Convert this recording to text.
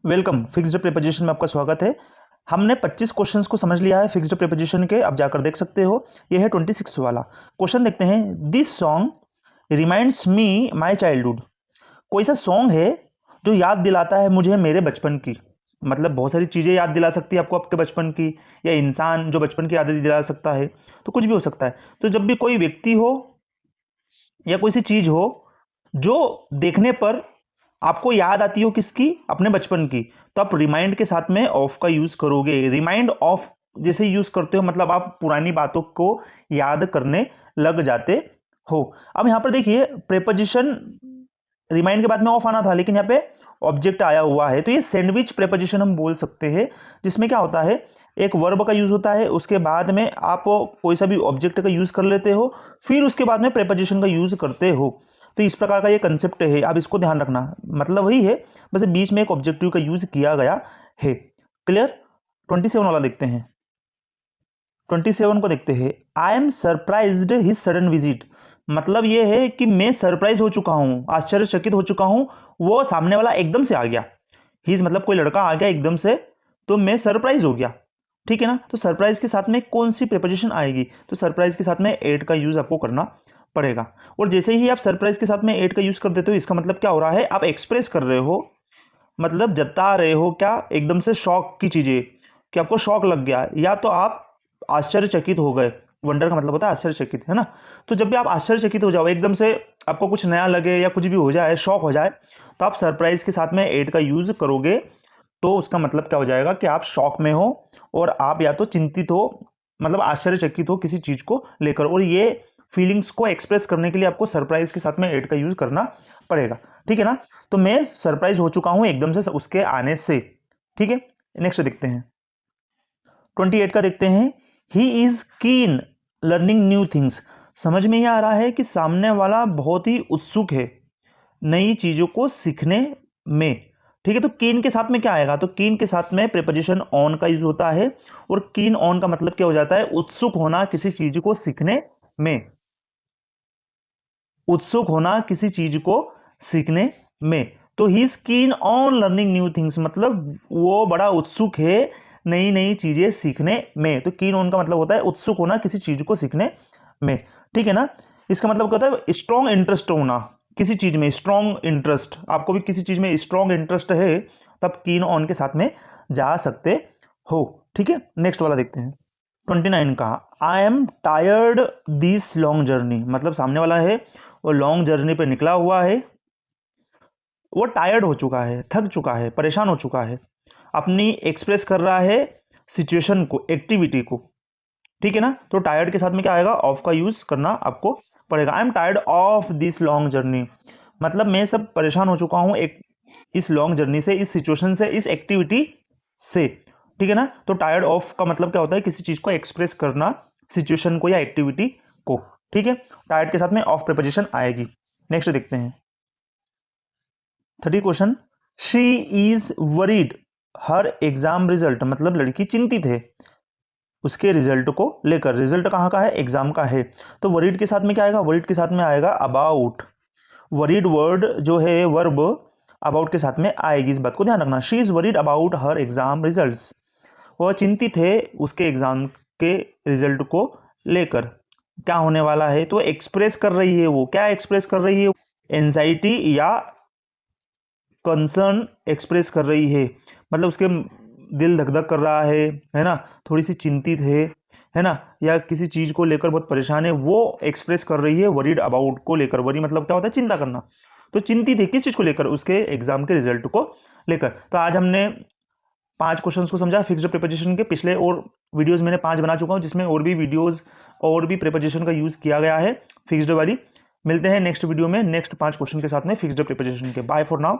Welcome. Fixed preposition में आपका स्वागत है। हमने 25 क्वेश्चंस को समझ लिया है फिक्स्ड प्रीपोजिशन के। अब जाकर देख सकते हो, ये है 26 वाला क्वेश्चन। देखते हैं। This song reminds me my childhood. कोई सा सॉन्ग है जो याद दिलाता है मुझे मेरे बचपन की। मतलब बहुत सारी चीज़ें याद दिला सकती है आपको आपके बचपन की, या इंसान जो बचपन की यादें दिला सकता है, तो कुछ भी हो सकता है। तो जब भी कोई व्यक्ति हो या कोई सी चीज़ हो जो देखने पर आपको याद आती हो किसकी, अपने बचपन की, तो आप रिमाइंड के साथ में ऑफ का यूज करोगे। रिमाइंड ऑफ जैसे यूज करते हो मतलब आप पुरानी बातों को याद करने लग जाते हो। अब यहां पर देखिए, प्रेपोजिशन रिमाइंड के बाद में ऑफ आना था, लेकिन यहाँ पे ऑब्जेक्ट आया हुआ है, तो ये सैंडविच प्रेपोजिशन हम बोल सकते हैं। जिसमें क्या होता है, एक वर्ब का यूज होता है, उसके बाद में आप कोई सा भी ऑब्जेक्ट का यूज कर लेते हो, फिर उसके बाद में प्रेपोजिशन का यूज करते हो। तो इस प्रकार का ये कंसेप्ट है, आप इसको ध्यान रखना। मतलब वही है, बस बीच में एक ऑब्जेक्टिव का यूज किया गया है। क्लियर। 27 वाला देखते हैं। 27 को देखते हैं। I am surprised his sudden visit. मतलब ये है कि मैं सरप्राइज हो चुका हूं, आश्चर्यचकित हो चुका हूं, वो सामने वाला एकदम से आ गया। हिज मतलब कोई लड़का आ गया एकदम से, तो मैं सरप्राइज हो गया। ठीक है ना। तो सरप्राइज के साथ में कौन सी प्रीपोजिशन आएगी, तो सरप्राइज के साथ में एड का यूज आपको करना पड़ेगा। और जैसे ही आप सरप्राइज के साथ में एड का यूज कर देते हो, इसका मतलब क्या हो रहा है, आप एक्सप्रेस कर रहे हो, मतलब जता रहे हो क्या, एकदम से शॉक की चीजें, कि आपको शॉक लग गया, या तो आप आश्चर्यचकित हो गए। वंडर का मतलब होता है आश्चर्यचकित, है ना। तो जब भी आप आश्चर्यचकित हो जाओ, एकदम से आपको कुछ नया लगे या कुछ भी हो जाए, शॉक हो जाए, तो आप सरप्राइज के साथ में एड का यूज करोगे। तो उसका मतलब क्या हो जाएगा कि आप शॉक में हो, और आप या तो चिंतित हो, मतलब आश्चर्यचकित हो किसी चीज को लेकर, और ये फीलिंग्स को एक्सप्रेस करने के लिए आपको सरप्राइज के साथ में एड का यूज करना पड़ेगा। ठीक है ना। तो मैं सरप्राइज हो चुका हूं एकदम से उसके आने से। ठीक है। नेक्स्ट देखते हैं। 28 का देखते हैं। He is keen learning new things. समझ में ये आ रहा है कि सामने वाला बहुत ही उत्सुक है नई चीजों को सीखने में। ठीक है। तो कीन के साथ में क्या आएगा, तो कीन के साथ में प्रीपोजिशन ऑन का यूज होता है, और कीन ऑन का मतलब क्या हो जाता है, उत्सुक होना किसी चीज को सीखने में। उत्सुक होना किसी चीज को सीखने में। तो he is keen on learning new things, मतलब वो बड़ा उत्सुक है नई नई चीजें सीखने में। तो कीन ऑन का मतलब होता है उत्सुक होना किसी चीज को सीखने में। ठीक है ना। इसका मतलब क्या होता है, स्ट्रॉन्ग इंटरेस्ट होना किसी चीज में, स्ट्रॉन्ग इंटरेस्ट। आपको भी किसी चीज में स्ट्रॉन्ग इंटरेस्ट है, तब कीन ऑन के साथ में जा सकते हो। ठीक है। नेक्स्ट वाला देखते हैं। 29 का। I am tired this long journey. मतलब सामने वाला है वो लॉन्ग जर्नी पे निकला हुआ है, वो टायर्ड हो चुका है, थक चुका है, परेशान हो चुका है, अपनी एक्सप्रेस कर रहा है सिचुएशन को, एक्टिविटी को। ठीक है ना। तो टायर्ड के साथ में क्या आएगा, ऑफ का यूज करना आपको पड़ेगा। I am tired of this long journey. मतलब मैं सब परेशान हो चुका हूं एक इस लॉन्ग जर्नी से, इस सिचुएशन से, इस एक्टिविटी से। ठीक है ना। तो टायर्ड ऑफ का मतलब क्या होता है, किसी चीज को एक्सप्रेस करना, सिचुएशन को या एक्टिविटी को। ठीक है। टायर्ड के साथ में ऑफ प्रीपोजिशन आएगी। नेक्स्ट देखते हैं। 30 question. She is worried her exam result. मतलब लड़की चिंतित है उसके रिजल्ट को लेकर। रिजल्ट कहाँ का है, एग्जाम का है। तो वरीड के साथ में क्या आएगा, वरीड के साथ में आएगा अबाउट। वरीड वर्ड जो है वर्ब अबाउट के साथ में आएगी, इस बात को ध्यान रखना। She is worried about her exam results. वह चिंतित है उसके एग्जाम के रिजल्ट को लेकर। क्या होने वाला है, तो एक्सप्रेस कर रही है, वो क्या एक्सप्रेस कर रही है, एंजाइटी या कंसर्न एक्सप्रेस कर रही है। मतलब उसके दिल धक धक कर रहा है ना, थोड़ी सी चिंतित है ना, या किसी चीज को लेकर बहुत परेशान है, वो एक्सप्रेस कर रही है वरीड अबाउट को लेकर। वरी मतलब क्या होता है, चिंता करना। तो चिंतित है किस चीज को लेकर, उसके एग्जाम के रिजल्ट को लेकर। तो आज हमने 5 क्वेश्चंस को समझा फिक्स्ड प्रीपोजिशन के। पिछले और वीडियोस मैंने 5 बना चुका हूं, जिसमें और भी वीडियोस और भी प्रीपोजिशन का यूज किया गया है फिक्स्ड वाली। मिलते हैं नेक्स्ट वीडियो में नेक्स्ट 5 क्वेश्चन के साथ में फिक्स्ड प्रीपोजिशन के। Bye for now.